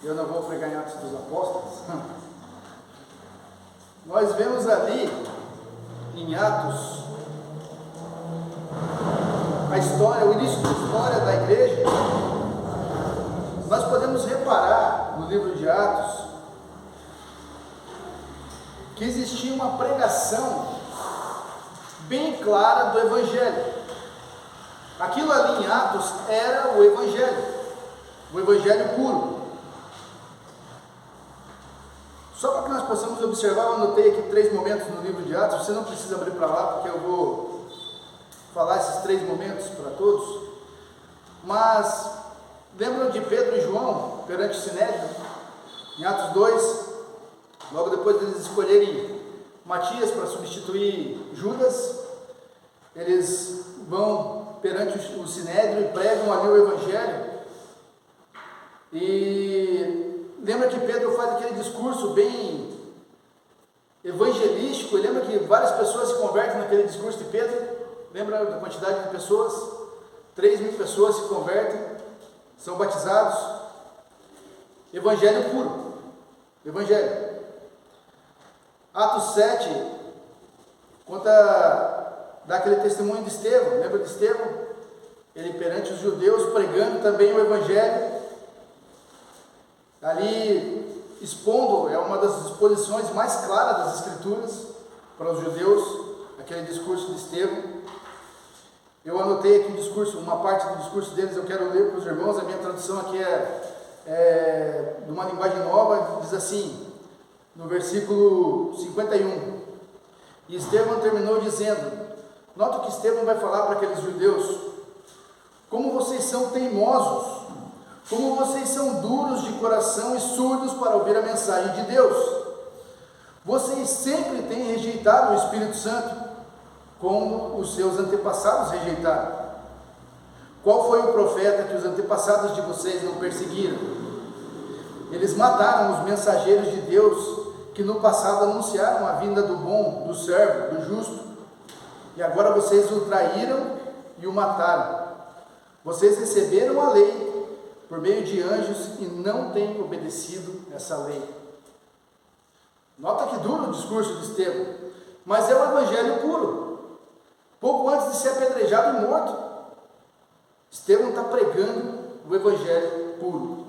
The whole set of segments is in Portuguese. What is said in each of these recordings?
Eu não vou pregar em Atos dos Apóstolos. Nós vemos ali, em Atos, a história, o início da história da igreja. Nós podemos reparar no livro de Atos que existia uma pregação bem clara do Evangelho. Aquilo ali em Atos era o Evangelho puro. Só para que nós possamos observar, eu anotei aqui 3 momentos no livro de Atos. Você não precisa abrir para lá, porque eu vou falar esses 3 momentos para todos. Mas lembram de Pedro e João perante o Sinédrio? Em Atos 2, logo depois deles escolherem Matias para substituir Judas, eles vão perante o Sinédrio e pregam ali o Evangelho. E lembra que Pedro faz aquele discurso bem evangelístico, e lembra que várias pessoas se convertem naquele discurso de Pedro. Lembra da quantidade de pessoas? 3.000 pessoas se convertem, são batizados. Evangelho puro. Evangelho. Atos 7 dá aquele testemunho de Estevão. Lembra de Estevão? Ele perante os judeus pregando também o Evangelho. Ali expondo, é uma das exposições mais claras das Escrituras para os judeus, aquele discurso de Estevão. Eu anotei aqui o discurso, uma parte do discurso deles eu quero ler para os irmãos. A minha tradução aqui é de uma linguagem nova, diz assim, no versículo 51. E Estevão terminou dizendo, nota que Estevão vai falar para aqueles judeus: como vocês são teimosos, como vocês são duros de coração e surdos para ouvir a mensagem de Deus. Vocês sempre têm rejeitado o Espírito Santo, como os seus antepassados rejeitaram. Qual foi o profeta que os antepassados de vocês não perseguiram? Eles mataram os mensageiros de Deus, que no passado anunciaram a vinda do bom, do servo, do justo. E agora vocês o traíram e o mataram. Vocês receberam a lei por meio de anjos e não têm obedecido essa lei. Nota que duro o discurso de Estevão, mas é o Evangelho puro. Pouco antes de ser apedrejado e morto, Estevão está pregando o Evangelho puro.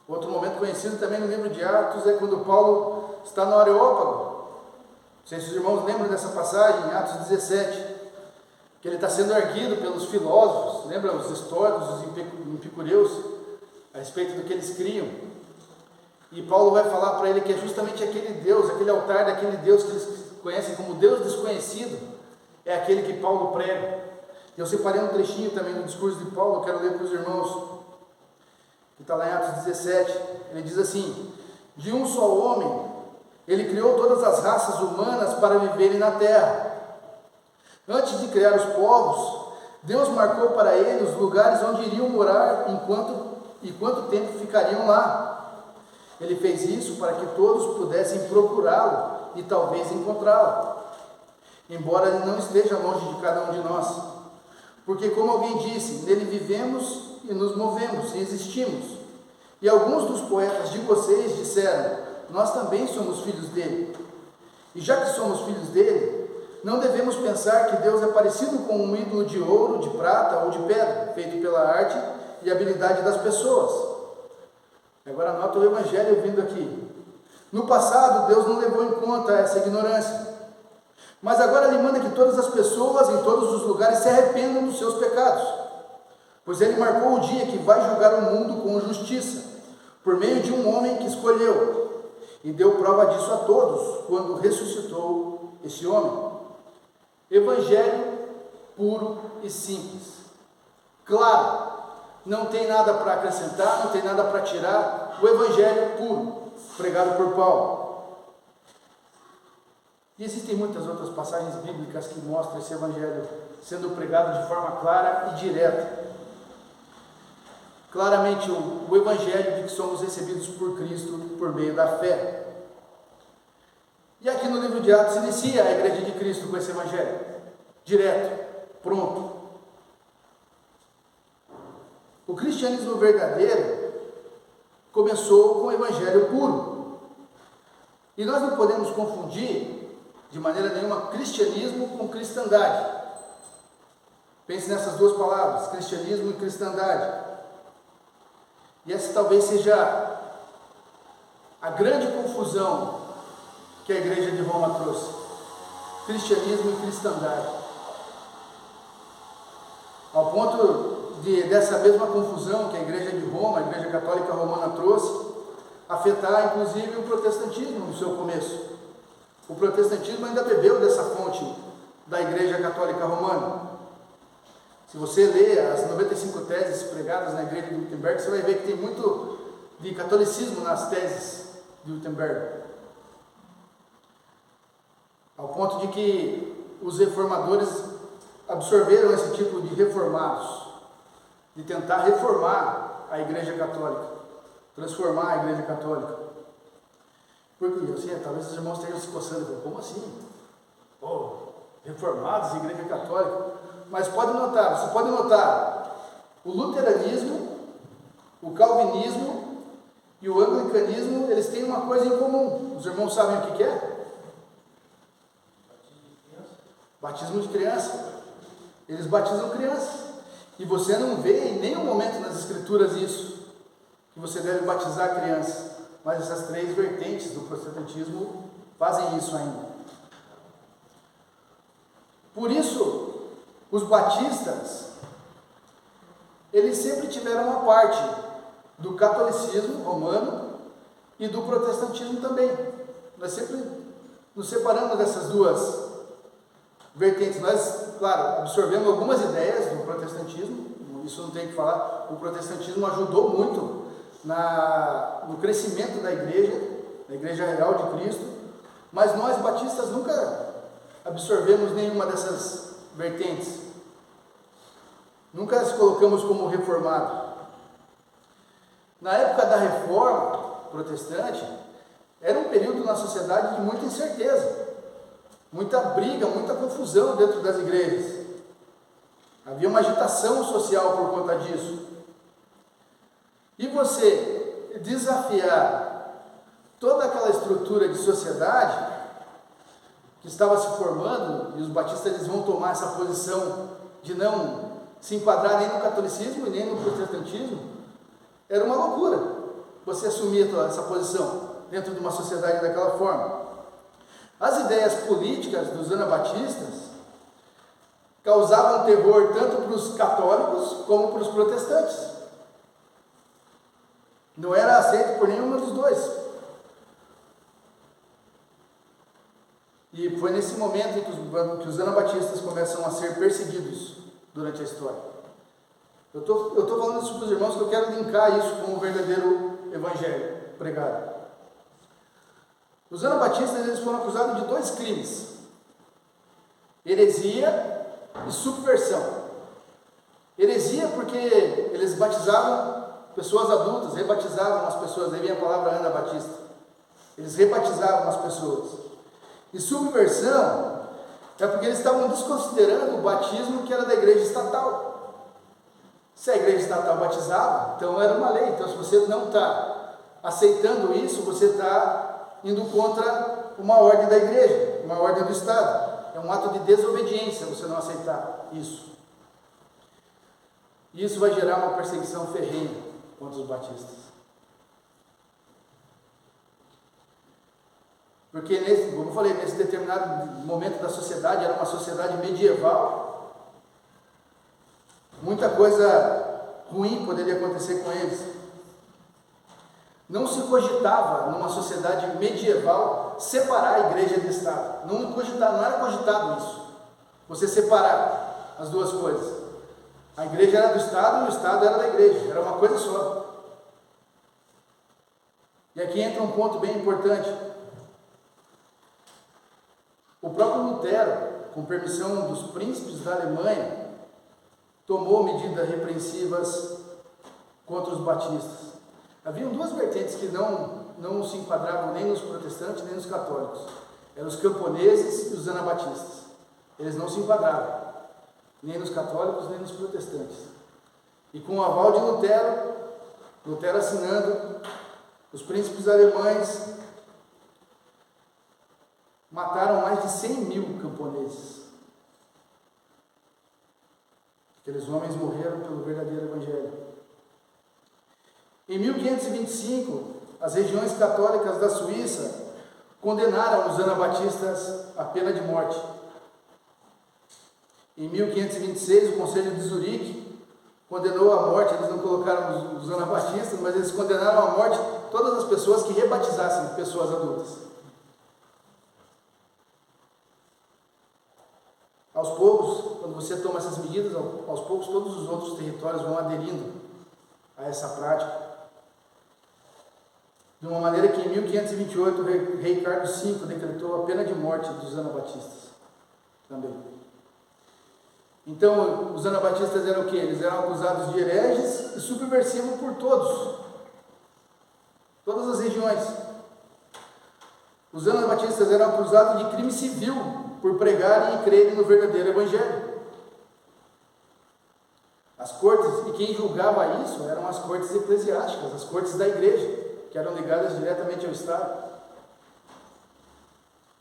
Outro momento conhecido também no livro de Atos é quando Paulo está no Areópago. Não sei se os irmãos lembram dessa passagem, em Atos 17, que ele está sendo erguido pelos filósofos, lembra os estoicos, os epicureus, a respeito do que eles criam. E Paulo vai falar para ele que é justamente aquele Deus, aquele altar daquele Deus que eles conhecem como Deus desconhecido, é aquele que Paulo prega. Eu separei um trechinho também do discurso de Paulo, eu quero ler para os irmãos, que está lá em Atos 17, ele diz assim: de um só homem, ele criou todas as raças humanas para viverem na terra. Antes de criar os povos, Deus marcou para ele os lugares onde iriam morar e quanto tempo ficariam lá. Ele fez isso para que todos pudessem procurá-lo e talvez encontrá-lo, embora ele não esteja longe de cada um de nós. Porque, como alguém disse, nele vivemos e nos movemos e existimos. E alguns dos poetas de vocês disseram: nós também somos filhos dele. E já que somos filhos dele, não devemos pensar que Deus é parecido com um ídolo de ouro, de prata ou de pedra, feito pela arte e habilidade das pessoas. Agora nota o Evangelho vindo aqui. No passado, Deus não levou em conta essa ignorância, mas agora Ele manda que todas as pessoas, em todos os lugares, se arrependam dos seus pecados, pois Ele marcou o dia que vai julgar o mundo com justiça, por meio de um homem que escolheu, e deu prova disso a todos, quando ressuscitou esse homem. Evangelho puro e simples, claro, não tem nada para acrescentar, não tem nada para tirar. O Evangelho puro, pregado por Paulo. E existem muitas outras passagens bíblicas que mostram esse Evangelho sendo pregado de forma clara e direta. Claramente o Evangelho de que somos recebidos por Cristo por meio da fé. E aqui no livro de Atos inicia a Igreja de Cristo com esse Evangelho, direto, pronto. O cristianismo verdadeiro começou com o evangelho puro. E nós não podemos confundir de maneira nenhuma cristianismo com cristandade. Pense nessas duas palavras, cristianismo e cristandade. E essa talvez seja a grande confusão que a igreja de Roma trouxe. Cristianismo e cristandade. Ao ponto dessa mesma confusão que a igreja de Roma, a igreja católica romana trouxe, afetar inclusive o protestantismo no seu começo. O protestantismo ainda bebeu dessa fonte da igreja católica romana. Se você lê as 95 teses pregadas na igreja de Wittenberg, você vai ver que tem muito de catolicismo nas teses de Wittenberg. Ao ponto de que os reformadores absorveram esse tipo de reformados, de tentar reformar a igreja católica, transformar a igreja católica. Porque assim, talvez os irmãos estejam se coçando, como assim? Reformados, igreja católica. Mas você pode notar, o luteranismo, o calvinismo e o anglicanismo, eles têm uma coisa em comum. Os irmãos sabem o que é? Batismo de criança. Eles batizam crianças. E você não vê em nenhum momento nas escrituras isso, que você deve batizar crianças. Mas essas três vertentes do protestantismo fazem isso ainda. Por isso, os batistas, eles sempre tiveram uma parte do catolicismo romano e do protestantismo também. Nós sempre nos separamos dessas duas vertentes. Nós, claro, absorvemos algumas ideias do protestantismo, isso não tem o que falar. O protestantismo ajudou muito no crescimento da igreja real de Cristo, mas nós batistas nunca absorvemos nenhuma dessas vertentes. Nunca as colocamos como reformado. Na época da reforma protestante, era um período na sociedade de muita incerteza, muita briga, muita confusão dentro das igrejas. Havia uma agitação social por conta disso. E você desafiar toda aquela estrutura de sociedade que estava se formando, e os batistas eles vão tomar essa posição de não se enquadrar nem no catolicismo e nem no protestantismo, era uma loucura você assumir toda essa posição dentro de uma sociedade daquela forma. As ideias políticas dos anabatistas causavam terror tanto para os católicos como para os protestantes. Não era aceito por nenhum dos dois. E foi nesse momento que os anabatistas começam a ser perseguidos durante a história. Eu estou falando isso para os irmãos que eu quero linkar isso com o verdadeiro evangelho pregado. Os anabatistas eles foram acusados de 2 crimes: heresia e subversão. Heresia porque eles batizavam pessoas adultas, rebatizavam as pessoas, daí vem a palavra anabatista. Eles rebatizavam as pessoas. E subversão é porque eles estavam desconsiderando o batismo que era da igreja estatal. Se a igreja estatal batizava, então era uma lei. Então, se você não está aceitando isso, você está indo contra uma ordem da igreja, uma ordem do Estado. É um ato de desobediência você não aceitar isso. E isso vai gerar uma perseguição ferrenha contra os batistas. Porque, como eu falei, nesse determinado momento da sociedade, era uma sociedade medieval, muita coisa ruim poderia acontecer com eles. Não se cogitava, numa sociedade medieval, separar a igreja do Estado. Não era cogitado isso, você separar as duas coisas. A igreja era do Estado e o Estado era da igreja, era uma coisa só. E aqui entra um ponto bem importante. O próprio Lutero, com permissão dos príncipes da Alemanha, tomou medidas repreensivas contra os batistas. Haviam 2 vertentes que não se enquadravam nem nos protestantes nem nos católicos. Eram os camponeses e os anabatistas. Eles não se enquadravam, nem nos católicos nem nos protestantes. E com o aval de Lutero assinando, Os príncipes alemães mataram mais de 100.000 camponeses. Aqueles homens morreram pelo verdadeiro Evangelho. Em 1525, as regiões católicas da Suíça condenaram os anabatistas à pena de morte. Em 1526, o Conselho de Zurique condenou à morte, eles não colocaram os anabatistas, mas eles condenaram à morte todas as pessoas que rebatizassem pessoas adultas. Aos poucos, quando você toma essas medidas, aos poucos todos os outros territórios vão aderindo a essa prática. De uma maneira que em 1528 o rei Carlos V decretou a pena de morte dos anabatistas também. Então, os anabatistas eram o quê? Eles eram acusados de hereges e subversivos por todas as regiões. Os anabatistas eram acusados de crime civil por pregarem e crerem no verdadeiro Evangelho. As cortes, e quem julgava isso eram as cortes eclesiásticas, as cortes da igreja, que eram ligadas diretamente ao Estado.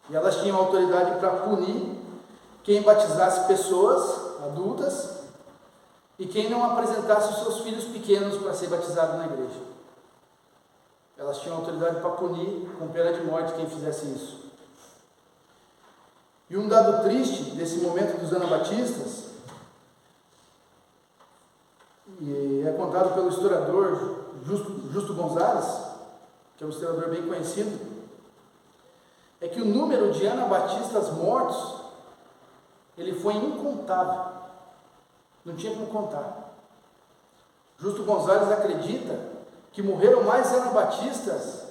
E elas tinham autoridade para punir quem batizasse pessoas adultas e quem não apresentasse os seus filhos pequenos para ser batizado na igreja. Elas tinham autoridade para punir com pena de morte quem fizesse isso. E um dado triste desse momento dos anabatistas, e é contado pelo historiador Justo Gonzalez, que é um historiador bem conhecido, é que o número de anabatistas mortos, ele foi incontável, não tinha como contar. Justo Gonzalez acredita que morreram mais anabatistas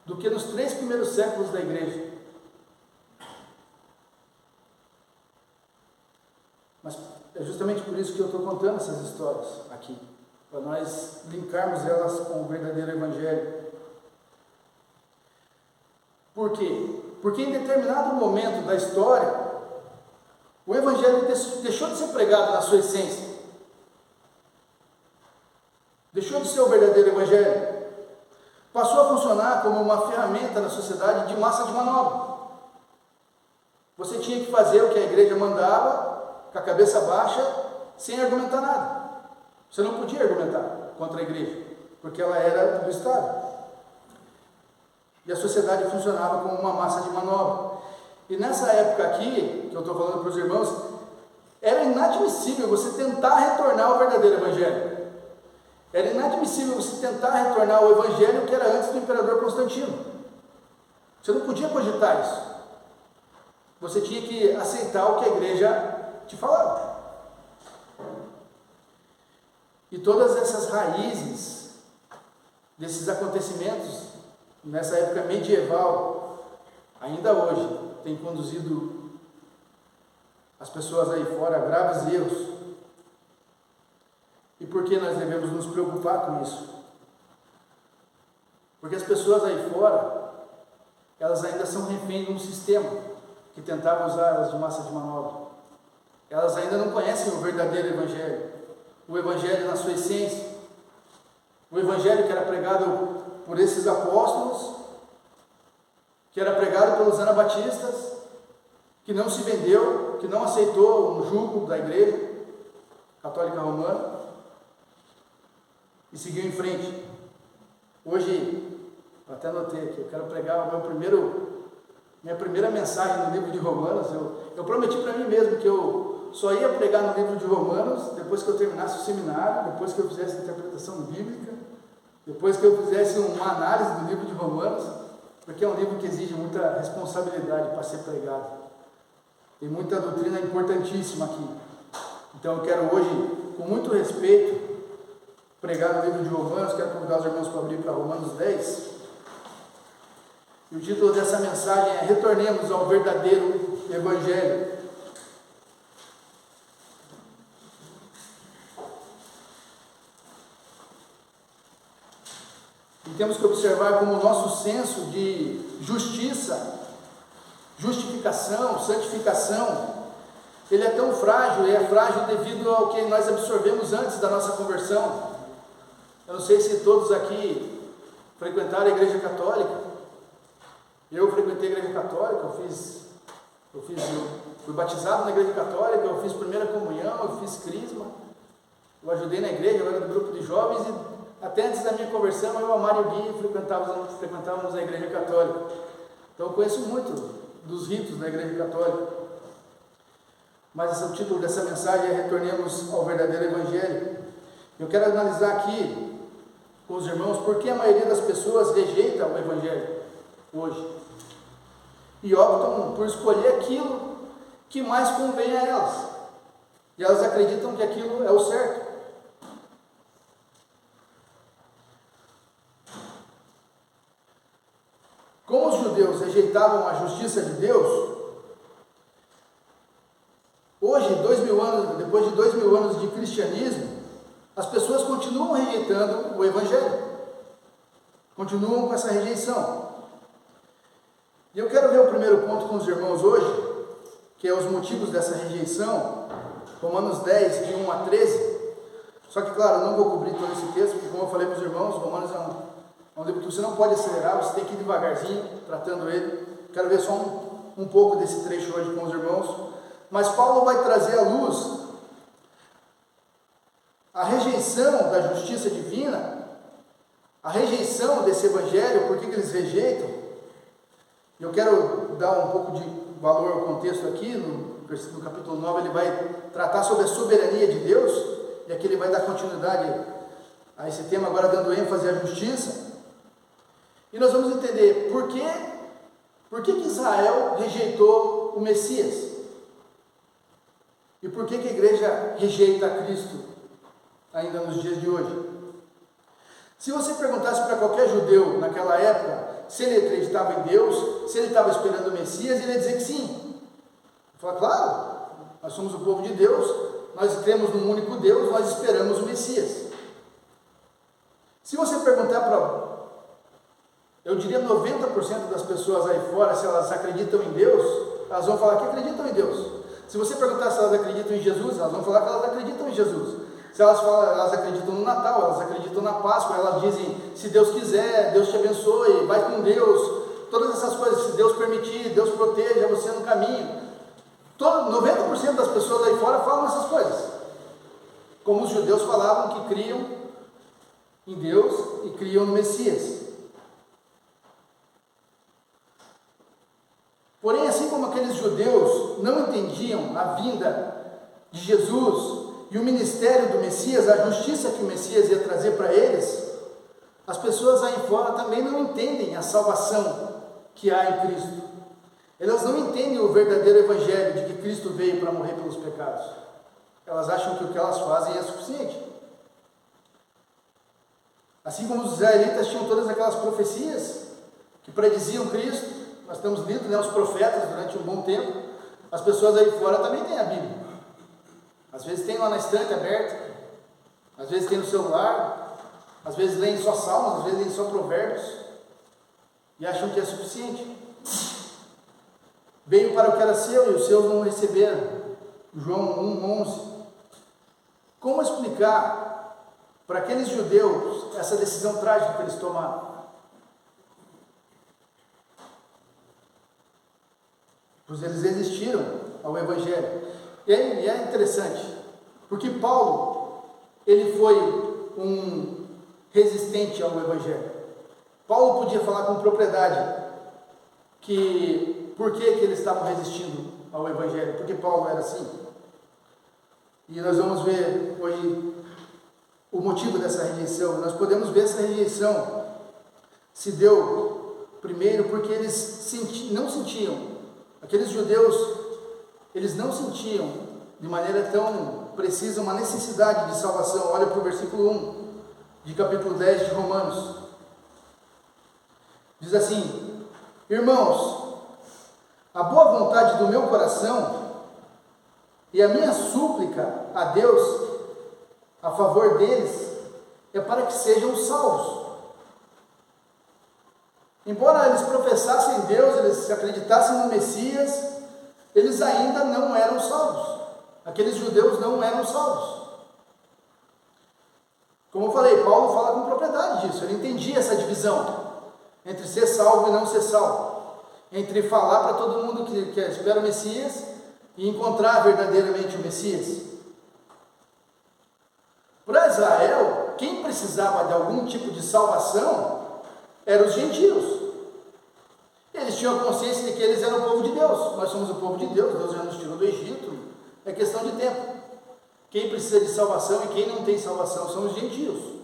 do que nos 3 primeiros séculos da igreja. Mas é justamente por isso que eu estou contando essas histórias aqui, para nós linkarmos elas com o verdadeiro Evangelho. Por quê? Porque em determinado momento da história, o Evangelho deixou de ser pregado na sua essência. Deixou de ser o verdadeiro Evangelho. Passou a funcionar como uma ferramenta na sociedade de massa de manobra. Você tinha que fazer o que a igreja mandava, com a cabeça baixa, sem argumentar nada. Você não podia argumentar contra a igreja, porque ela era do Estado. E a sociedade funcionava como uma massa de manobra. E nessa época aqui, que eu estou falando para os irmãos, era inadmissível você tentar retornar ao verdadeiro Evangelho. Era inadmissível você tentar retornar ao Evangelho que era antes do imperador Constantino. Você não podia cogitar isso. Você tinha que aceitar o que a igreja te falava. E todas essas raízes desses acontecimentos, nessa época medieval, ainda hoje, tem conduzido as pessoas aí fora a graves erros. E por que nós devemos nos preocupar com isso? Porque as pessoas aí fora, elas ainda são reféns de um sistema que tentava usar elas de massa de manobra. Elas ainda não conhecem o verdadeiro Evangelho, o Evangelho na sua essência, o Evangelho que era pregado por esses apóstolos, que era pregado pelos anabatistas, que não se vendeu, que não aceitou o jugo da igreja católica romana e seguiu em frente. Hoje, eu até anotei aqui, eu quero pregar minha primeira mensagem no livro de Romanos. Eu prometi para mim mesmo que eu só ia pregar no livro de Romanos depois que eu terminasse o seminário, depois que eu fizesse a interpretação bíblica, depois que eu fizesse uma análise do livro de Romanos, porque é um livro que exige muita responsabilidade para ser pregado. Tem muita doutrina importantíssima aqui. Então eu quero hoje, com muito respeito, pregar no livro de Romanos. Quero convidar os irmãos para abrir para Romanos 10. E o título dessa mensagem é Retornemos ao verdadeiro Evangelho. E temos que observar como o nosso senso de justiça, justificação, santificação, ele é tão frágil, e é frágil devido ao que nós absorvemos antes da nossa conversão. Eu não sei se todos aqui frequentaram a igreja católica. Eu frequentei a igreja católica, eu fui batizado na igreja católica, eu fiz primeira comunhão, eu fiz crisma, eu ajudei na igreja, eu era do grupo de jovens e até antes da minha conversão, eu, a Mário e o Gui frequentávamos a igreja católica. Então eu conheço muito dos ritos da igreja católica. Mas o título dessa mensagem é Retornemos ao Verdadeiro Evangelho. Eu quero analisar aqui com os irmãos por que a maioria das pessoas rejeita o Evangelho hoje e optam por escolher aquilo que mais convém a elas, e elas acreditam que aquilo é o certo. Como os judeus rejeitavam a justiça de Deus, hoje, depois de 2000 anos de cristianismo, as pessoas continuam rejeitando o Evangelho, continuam com essa rejeição. E eu quero ver o primeiro ponto com os irmãos hoje, que é os motivos dessa rejeição, Romanos 10, de 1 a 13. Só que, claro, eu não vou cobrir todo esse texto, porque como eu falei para os irmãos, Romanos é um livro que você não pode acelerar, você tem que ir devagarzinho, tratando ele. Quero ver só um pouco desse trecho hoje com os irmãos. Mas Paulo vai trazer à luz a rejeição da justiça divina, a rejeição desse Evangelho, por que eles rejeitam. Eu quero dar um pouco de valor ao contexto aqui, no capítulo 9 ele vai tratar sobre a soberania de Deus, e aqui ele vai dar continuidade a esse tema, agora dando ênfase à justiça. E nós vamos entender por que Israel rejeitou o Messias, e por que a igreja rejeita a Cristo ainda nos dias de hoje. Se você perguntasse para qualquer judeu naquela época se ele acreditava em Deus, se ele estava esperando o Messias, ele ia dizer que sim. Ele fala, claro, nós somos o povo de Deus, nós cremos num único Deus, nós esperamos o Messias. Se você perguntar para, eu diria 90% das pessoas aí fora, se elas acreditam em Deus, elas vão falar que acreditam em Deus. Se você perguntar se elas acreditam em Jesus, elas vão falar que elas acreditam em Jesus. Se elas falam, elas acreditam no Natal, elas acreditam na Páscoa, elas dizem, se Deus quiser, Deus te abençoe, vai com Deus, todas essas coisas, se Deus permitir, Deus proteja você no caminho. 90% das pessoas aí fora falam essas coisas, como os judeus falavam que criam em Deus e criam no Messias. Porém, assim como aqueles judeus não entendiam a vinda de Jesus e o ministério do Messias, a justiça que o Messias ia trazer para eles, as pessoas aí fora também não entendem a salvação que há em Cristo. Elas não entendem o verdadeiro evangelho de que Cristo veio para morrer pelos pecados. Elas acham que o que elas fazem é suficiente. Assim como os israelitas tinham todas aquelas profecias que prediziam Cristo, nós temos lido, os profetas durante um bom tempo, as pessoas aí fora também têm a Bíblia. Às vezes tem lá na estante aberta, às vezes tem no celular, às vezes leem só salmos, às vezes leem só provérbios, e acham que é suficiente. Veio para o que era seu e os seus não receberam. João 1,11. Como explicar para aqueles judeus essa decisão trágica que eles tomaram? Pois eles resistiram ao Evangelho. E é interessante, porque Paulo, ele foi um resistente ao Evangelho. Paulo podia falar com propriedade por que eles estavam resistindo ao Evangelho, porque Paulo era assim. E nós vamos ver hoje o motivo dessa rejeição. Nós podemos ver essa rejeição se deu primeiro porque eles não sentiam, aqueles judeus, eles não sentiam de maneira tão precisa uma necessidade de salvação. Olha para o versículo 1 de capítulo 10 de Romanos. Diz assim: irmãos, a boa vontade do meu coração e a minha súplica a Deus a favor deles é para que sejam salvos. Embora eles professassem Deus, eles acreditassem no Messias, eles ainda não eram salvos. Aqueles judeus não eram salvos. Como eu falei, Paulo fala com propriedade disso, ele entendia essa divisão entre ser salvo e não ser salvo, entre falar para todo mundo que espera o Messias e encontrar verdadeiramente o Messias. Para Israel, quem precisava de algum tipo de salvação eram os gentios. Eles tinham a consciência de que eles eram o povo de Deus. Nós somos o povo de Deus, Deus já nos tirou do Egito, é questão de tempo. Quem precisa de salvação e quem não tem salvação são os gentios.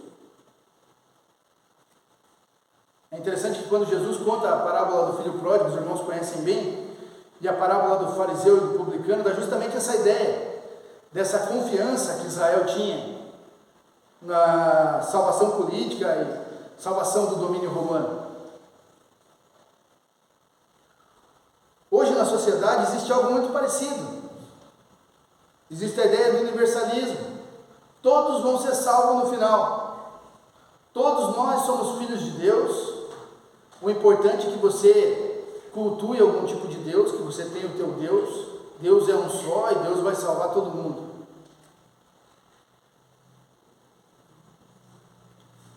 É interessante que quando Jesus conta a parábola do filho pródigo, os irmãos conhecem bem, e a parábola do fariseu e do publicano, dá justamente essa ideia, dessa confiança que Israel tinha na salvação política e salvação do domínio romano. Hoje na sociedade existe algo muito parecido. Existe a ideia do universalismo. Todos vão ser salvos no final. Todos nós somos filhos de Deus. O importante é que você cultue algum tipo de Deus, que você tenha o teu Deus. Deus é um só e Deus vai salvar todo mundo.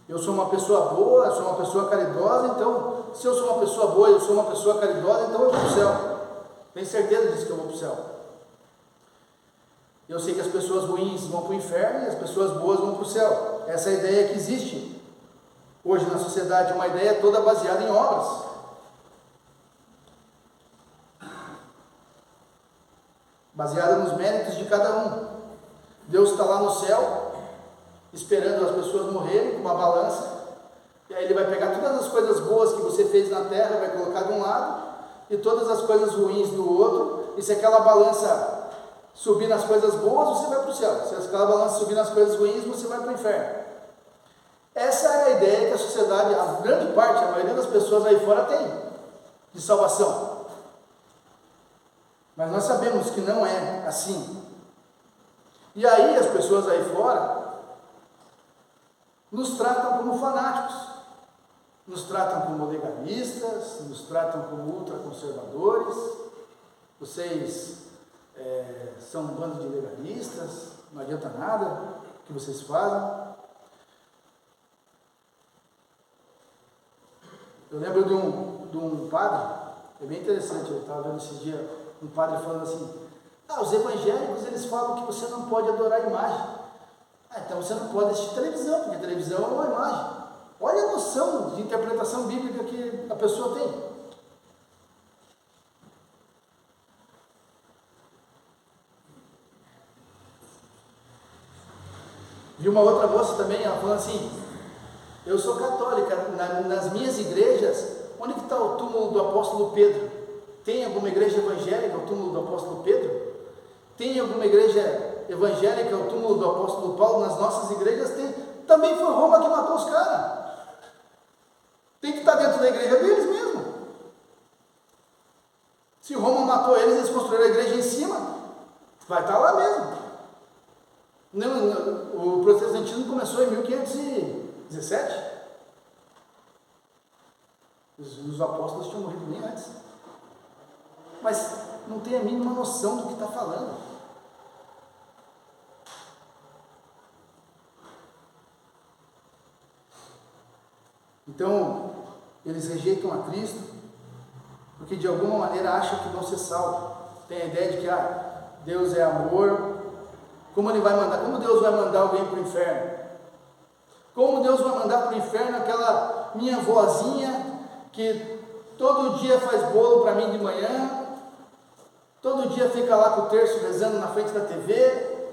Eu sou uma pessoa boa, eu sou uma pessoa caridosa, então, se eu sou uma pessoa boa, eu sou uma pessoa caridosa, então eu vou para o céu. Tenho certeza disso que eu vou para o céu. Eu sei que as pessoas ruins vão para o inferno e as pessoas boas vão para o céu. Essa é a ideia que existe hoje na sociedade, uma ideia toda baseada em obras. Baseada nos méritos de cada um. Deus está lá no céu, esperando as pessoas morrerem com uma balança, e aí Ele vai pegar todas as coisas boas que você fez na terra, vai colocar de um lado, e todas as coisas ruins do outro, e se aquela balança subir nas coisas boas, você vai para o céu. Se aquela balança subir nas coisas ruins, você vai para o inferno. Essa é a ideia que a sociedade, a grande parte, a maioria das pessoas aí fora tem, de salvação. Mas nós sabemos que não é assim. E aí as pessoas aí fora nos tratam como fanáticos, nos tratam como legalistas, nos tratam como ultraconservadores. Vocês são um bando de legalistas, não adianta nada o que vocês fazem. Eu lembro de um padre, é bem interessante, eu estava vendo esse dia um padre falando assim: os evangélicos eles falam que você não pode adorar a imagem. Então você não pode assistir televisão, porque televisão é uma imagem. Olha a noção de interpretação bíblica que a pessoa tem. Vi uma outra moça também, ela falando assim: eu sou católica, nas minhas igrejas, onde que está o túmulo do apóstolo Pedro? Tem alguma igreja evangélica o túmulo do apóstolo Pedro? Tem alguma igreja evangélica o túmulo do apóstolo Paulo? Nas nossas igrejas tem. Também foi Roma que matou os caras. Tem que estar dentro da igreja deles mesmo. Se Roma matou eles, eles construíram a igreja em cima, vai estar lá mesmo. O protestantismo começou em 1517. Os apóstolos tinham morrido bem antes. Mas não tem a mínima noção do que está falando. Então, eles rejeitam a Cristo, porque de alguma maneira acham que vão ser salvos. Tem a ideia de que Deus é amor. Como Deus vai mandar alguém para o inferno? Como Deus vai mandar para o inferno aquela minha vozinha que todo dia faz bolo para mim de manhã, todo dia fica lá com o terço rezando na frente da TV,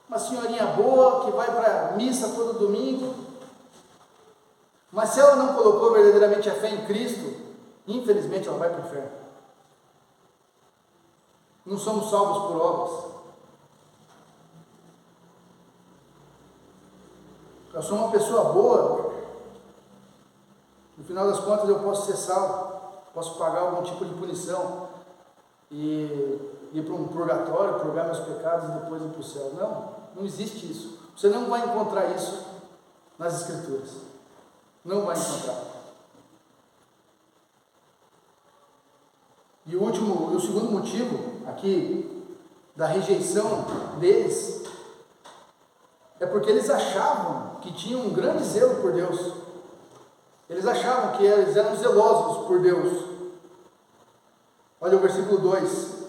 uma senhorinha boa que vai para a missa todo domingo, mas se ela não colocou verdadeiramente a fé em Cristo, infelizmente ela vai para o inferno. Não somos salvos por obras. Eu sou uma pessoa boa, no final das contas eu posso ser salvo, posso pagar algum tipo de punição e ir para um purgatório, purgar meus pecados e depois ir para o céu. Não existe isso. Você não vai encontrar isso nas Escrituras. Não vai encontrar. E o segundo motivo aqui da rejeição deles é porque eles achavam que tinham um grande zelo por Deus. Eles achavam que eles eram zelosos por Deus. Olha o versículo 2.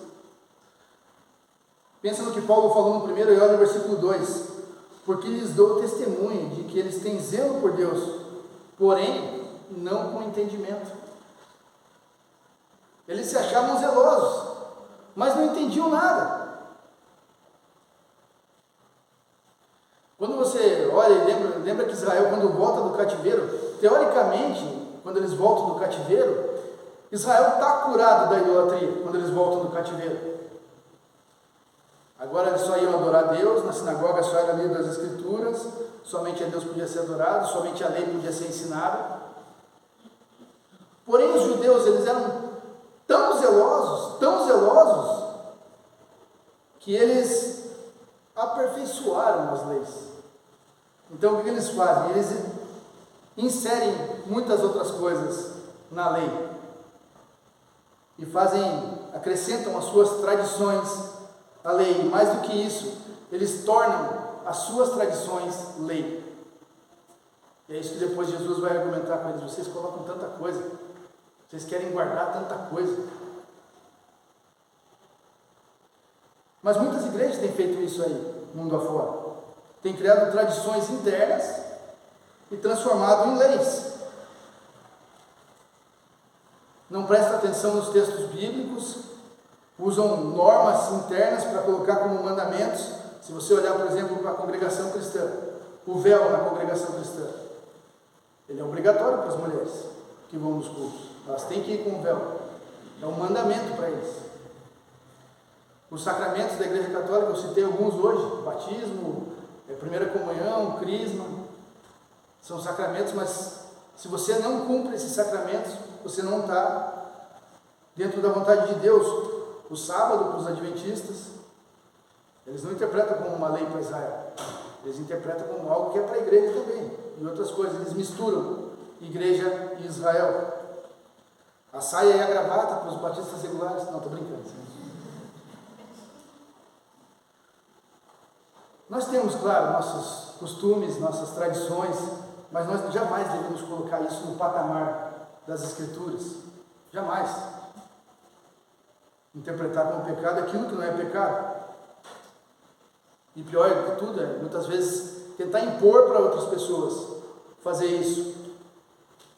Pensa no que Paulo falou no primeiro e olha o versículo 2. Porque lhes dou testemunho de que eles têm zelo por Deus, porém não com entendimento. Eles se achavam zelosos, mas não entendiam nada. Quando você olha e lembra que Israel, quando volta do cativeiro, teoricamente, quando eles voltam do cativeiro, Israel está curado da idolatria, quando eles voltam do cativeiro. Agora eles só iam adorar a Deus, na sinagoga só era lido as Escrituras, somente a Deus podia ser adorado, somente a lei podia ser ensinada. Porém os judeus, eles eram tão zelosos, que eles aperfeiçoaram as leis. Então o que eles fazem? Eles inserem muitas outras coisas na lei e acrescentam as suas tradições à lei. Mais do que isso, eles tornam as suas tradições lei. E é isso que depois Jesus vai argumentar com eles: vocês colocam tanta coisa, vocês querem guardar tanta coisa. Mas muitas igrejas têm feito isso aí, mundo afora. Têm criado tradições internas e transformado em leis. Não prestam atenção nos textos bíblicos, usam normas internas para colocar como mandamentos. Se você olhar, por exemplo, para a congregação cristã, o véu na congregação cristã, ele é obrigatório para as mulheres que vão nos cultos. Elas têm que ir com o véu. É um mandamento para eles. Os sacramentos da Igreja Católica, eu citei alguns hoje: batismo, primeira comunhão, crisma. São sacramentos, mas se você não cumpre esses sacramentos, você não está dentro da vontade de Deus. O sábado, para os adventistas, eles não interpretam como uma lei para Israel, eles interpretam como algo que é para a igreja também, e outras coisas. Eles misturam igreja e Israel. A saia e a gravata para os batistas regulares. Não, estou brincando. Nós temos, claro, nossos costumes, nossas tradições, mas nós jamais devemos colocar isso no patamar das Escrituras. Jamais. Interpretar como pecado aquilo que não é pecado. E pior de tudo é, muitas vezes, tentar impor para outras pessoas fazer isso.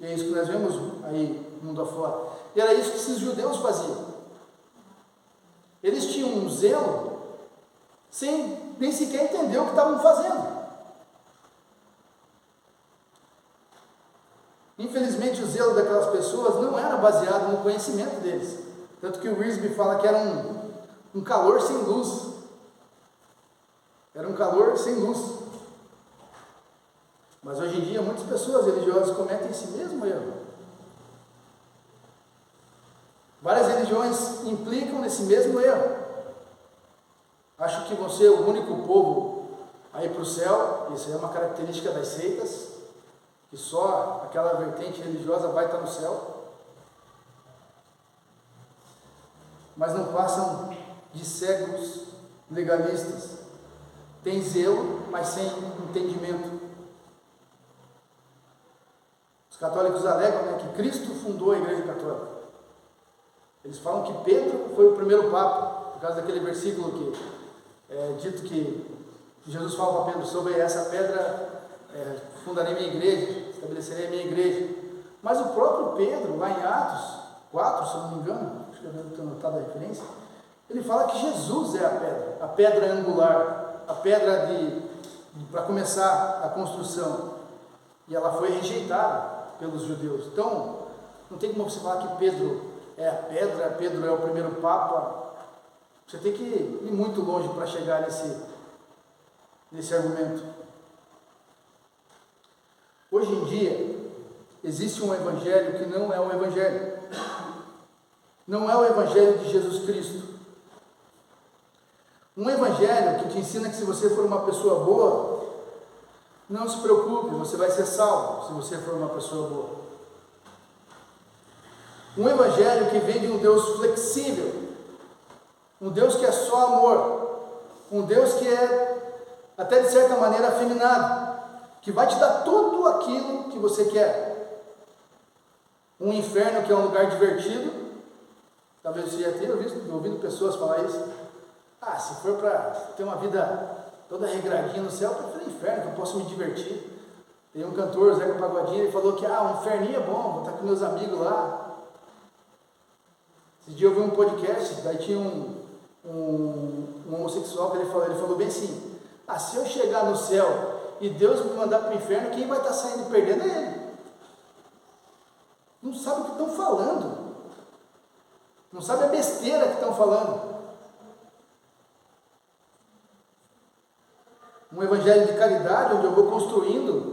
E é isso que nós vemos aí no mundo afora. E era isso que esses judeus faziam. Eles tinham um zelo sem nem sequer entender o que estavam fazendo. Infelizmente, o zelo daquelas pessoas não era baseado no conhecimento deles. Tanto que o Wiersbe fala que era um calor sem luz. Era um calor sem luz. Mas hoje em dia, muitas pessoas religiosas cometem esse mesmo erro. Várias religiões implicam nesse mesmo erro. Acham que vão ser o único povo a ir para o céu. Isso é uma característica das seitas, que só aquela vertente religiosa vai estar no céu. Mas não passam de cegos legalistas. Tem zelo, mas sem entendimento. Os católicos alegam, né, que Cristo fundou a Igreja Católica. Eles falam que Pedro foi o primeiro Papa, por causa daquele versículo que é dito que Jesus fala para Pedro: sobre essa pedra fundarei minha igreja, estabelecerei a minha igreja. Mas o próprio Pedro, lá em Atos 4, se eu não me engano, acho que eu devo ter notado a referência, ele fala que Jesus é a pedra angular, a pedra para começar a construção. E ela foi rejeitada pelos judeus. Então, não tem como você falar que Pedro é a pedra, Pedro é o primeiro Papa. Você tem que ir muito longe para chegar nesse argumento. Hoje em dia, existe um evangelho que não é um evangelho. Não é o evangelho de Jesus Cristo. Um evangelho que te ensina que se você for uma pessoa boa, não se preocupe, você vai ser salvo se você for uma pessoa boa. Um evangelho que vem de um Deus flexível, um Deus que é só amor, um Deus que é até de certa maneira afeminado, que vai te dar tudo aquilo que você quer. Um inferno que é um lugar divertido, talvez você já tenha ouvido pessoas falar isso. Ah, se for para ter uma vida toda regradinha no céu, eu prefiro o inferno, que eu posso me divertir. Tem um cantor, Zeca Pagodinho, ele falou que o inferninho é bom, vou estar com meus amigos lá. Esse dia eu vi um podcast, daí tinha um homossexual que ele falou bem assim: se eu chegar no céu e Deus me mandar para o inferno, quem vai estar saindo perdendo é ele. Não sabe o que estão falando, não sabe a besteira que estão falando. Um evangelho de caridade, onde eu vou construindo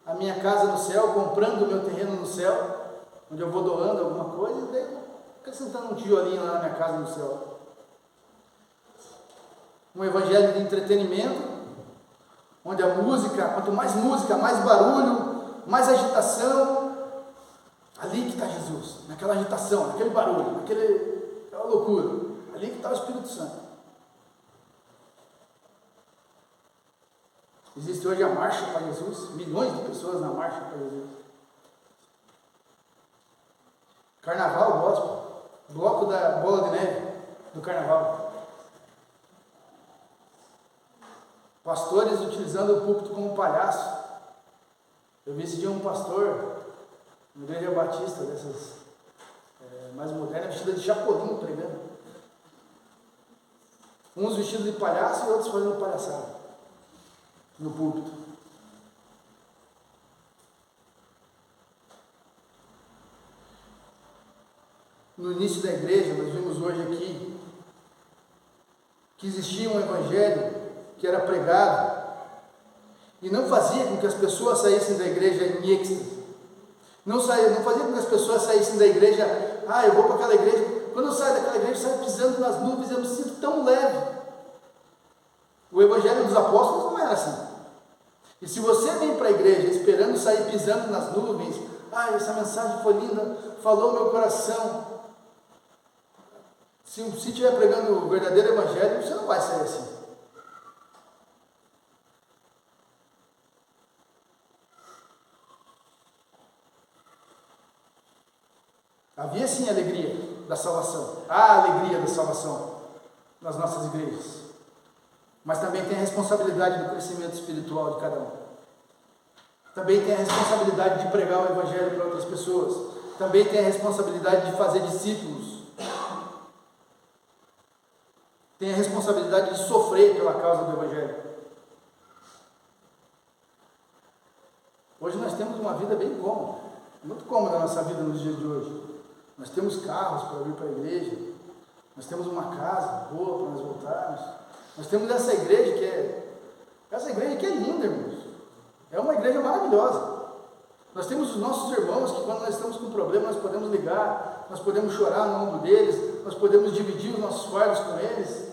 a minha casa no céu, comprando o meu terreno no céu, onde eu vou doando alguma coisa, e daí eu vou acrescentando um tijolinho lá na minha casa no céu. Um evangelho de entretenimento, onde a música, quanto mais música, mais barulho, mais agitação, ali que está Jesus, naquela agitação, naquele barulho, naquela loucura, ali que está o Espírito Santo. Existe hoje a marcha para Jesus, milhões de pessoas na marcha para Jesus. Carnaval gospel, bloco da bola de neve do carnaval. Pastores utilizando o púlpito como palhaço. Eu vi esse dia um pastor, uma igreja batista dessas mais modernas, vestida de chapolim pregando. Uns vestidos de palhaço e outros fazendo palhaçada no púlpito. No início da igreja, nós vimos hoje aqui que existia um evangelho que era pregado e não fazia com que as pessoas saíssem da igreja em êxtase. Não fazia com que as pessoas saíssem da igreja, eu vou para aquela igreja. Quando eu saio daquela igreja, eu saio pisando nas nuvens, eu me sinto tão leve. O evangelho dos apóstolos não era assim. E se você vem para a igreja esperando sair pisando nas nuvens, essa mensagem foi linda, falou meu coração. Se estiver pregando o verdadeiro evangelho, você não vai sair assim. Havia sim a alegria da salvação, a alegria da salvação nas nossas igrejas. Mas também tem a responsabilidade do crescimento espiritual de cada um. Também tem a responsabilidade de pregar o evangelho para outras pessoas. Também tem a responsabilidade de fazer discípulos. Tem a responsabilidade de sofrer pela causa do evangelho. Hoje nós temos uma vida bem cômoda, muito cômoda a nossa vida nos dias de hoje. Nós temos carros para vir para a igreja, nós temos uma casa boa para nós voltarmos. Nós temos essa igreja que é linda, irmãos. É uma igreja maravilhosa. Nós temos os nossos irmãos que quando nós estamos com problema nós podemos ligar, nós podemos chorar no ombro deles, nós podemos dividir os nossos fardos com eles.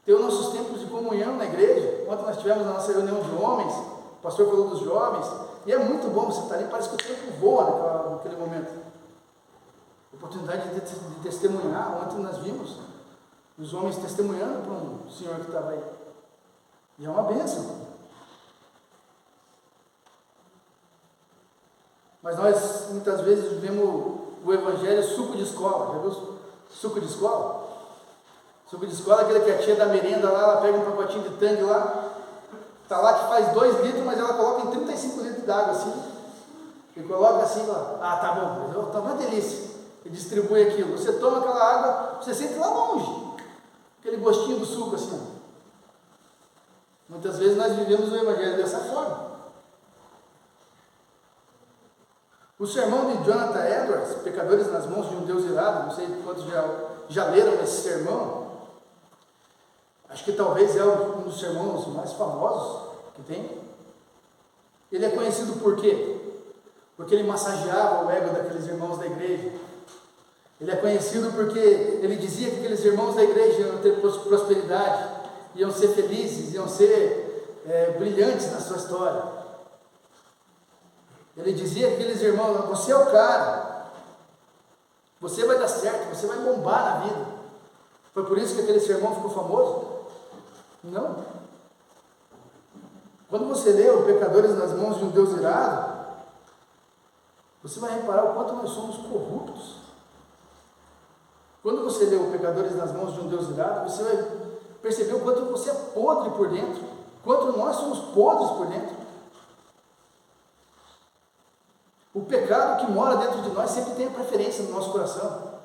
Ter os nossos tempos de comunhão na igreja. Ontem nós tivemos a nossa reunião de homens, o pastor falou dos jovens, e é muito bom você estar ali, parece que o tempo voa naquele momento. Oportunidade de testemunhar. Ontem nós vimos os homens testemunhando para um senhor que estava aí. E é uma bênção. Mas nós muitas vezes vemos o evangelho suco de escola. Já viu suco de escola? Suco de escola é aquele que a tia da merenda lá, ela pega um pacotinho de tangue lá, está lá que faz 2 litros, mas ela coloca em 35 litros de água assim. E coloca assim lá, tá bom, está uma delícia. E distribui aquilo. Você toma aquela água, você sente lá longe aquele gostinho do suco assim. Muitas vezes nós vivemos o evangelho dessa forma. O sermão de Jonathan Edwards, Pecadores nas Mãos de um Deus Irado, não sei quantos já leram esse sermão. Acho que talvez é um dos sermões mais famosos que tem. Ele é conhecido por quê? Porque ele massageava o ego daqueles irmãos da igreja. Ele é conhecido porque ele dizia que aqueles irmãos da igreja iam ter prosperidade, iam ser felizes, iam ser brilhantes na sua história. Ele dizia que aqueles irmãos, você é o cara, você vai dar certo, você vai bombar na vida. Foi por isso que aquele sermão ficou famoso? Não. Quando você lê os pecadores nas mãos de um Deus irado, você vai reparar o quanto nós somos corruptos. Quando você lê os pecadores nas mãos de um Deus irado, você vai perceber o quanto você é podre por dentro, o quanto nós somos podres por dentro. O pecado que mora dentro de nós sempre tem a preferência no nosso coração.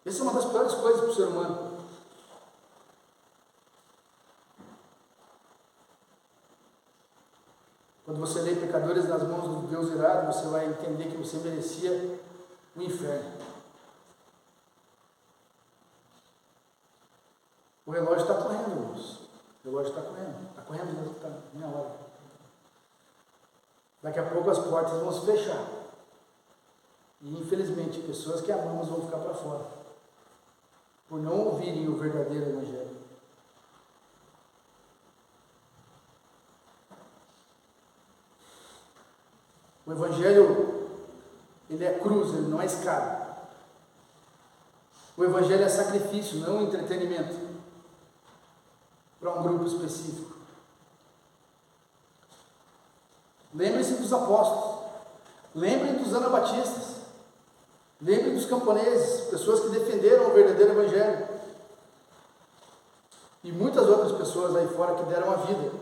Essa é uma das piores coisas para o ser humano. Quando você lê pecadores nas mãos do Deus irado, você vai entender que você merecia o inferno. O relógio está correndo, irmãos. O relógio está correndo. Está correndo mesmo, está minha hora. Daqui a pouco as portas vão se fechar. E infelizmente, pessoas que amamos vão ficar para fora, por não ouvirem o verdadeiro Evangelho. O Evangelho, ele é cruz, ele não é escada. O Evangelho é sacrifício, não entretenimento para um grupo específico. Lembrem-se dos apóstolos, lembrem dos anabatistas, lembrem dos camponeses, pessoas que defenderam o verdadeiro Evangelho, e muitas outras pessoas aí fora que deram a vida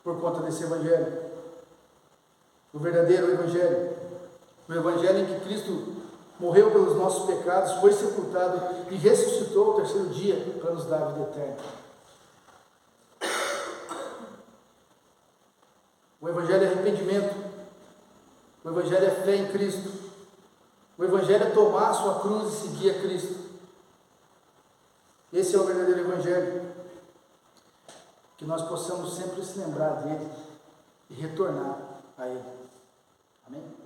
por conta desse Evangelho. O verdadeiro Evangelho, o Evangelho em que Cristo morreu pelos nossos pecados, foi sepultado e ressuscitou ao terceiro dia para nos dar a vida eterna. O Evangelho é arrependimento, o Evangelho é fé em Cristo, o Evangelho é tomar a sua cruz e seguir a Cristo. Esse é o verdadeiro Evangelho. Que nós possamos sempre se lembrar dele e retornar a ele. Amém?